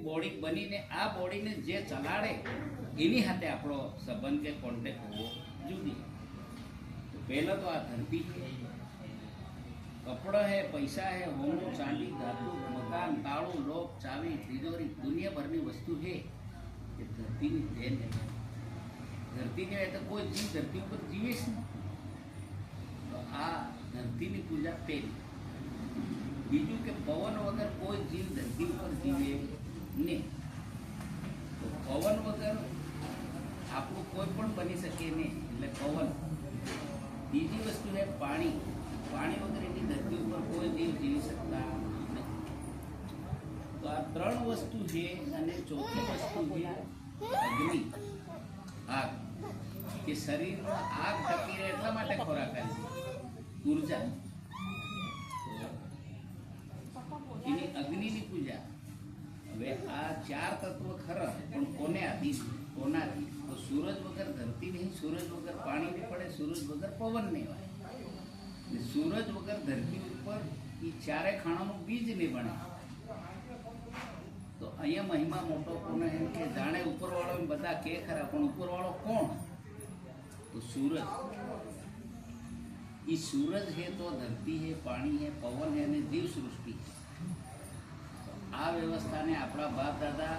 Body બનીને આ બોડીને જે ચલાડે એની સાથે આપણો સંબંધ કે કોન્ટેક્ટ હોવો જોઈએ। તો પહેલો તો આ ધરતી છે, कपड़ा है, पैसा है, होमो, चांदी, धातु, मकान, ताड़ू, लोक, चावी, तिजोरी, दुनिया भर की वस्तु है ये धरती की देन है। धरती ने तो कोई जीव धरती पर जीवे तो आ धरती की पूजा पहली। बीजू के पवन वगर कोई जीव धरती पर जीवे नहीं, तो पवन वगर आपको कोई पण बनी सके नहीं એટલે પવન। બીજી વસ્તુ है પાણી, પાણી વગર એની ધરતી ઉપર કોઈ જીવ જીવી શકતા નથી। તો આ ત્રણ વસ્તુ છે અને ચોથી વસ્તુ છે અગ્નિ, આગ, કે શરીરમાં આગ ટકી રહે એટલા માટે ખોરાક આવે ઉર્જા। એની અગ્નિની પૂજા। હવે આ ચાર તત્વ ખરા પણ કોને આધીન, કોનાથી? તો સૂરજ વગર ધરતી નહીં, સૂરજ વગર પાણી નહીં પડે, સૂરજ વગર પવન નહીં હોય, सूरज वगर धरती पर ये चारे खाणों बीज नहीं बने। तो अँ महिमा मोटो कोने है कि जाने ऊपर वालों में बता के खरा पण ऊपर वालों कौन? तो सूरज। ये सूरज है तो धरती है, पानी है, पवन है ने जीव सृष्टि है। तो आ व्यवस्था ने अपना बाप दादा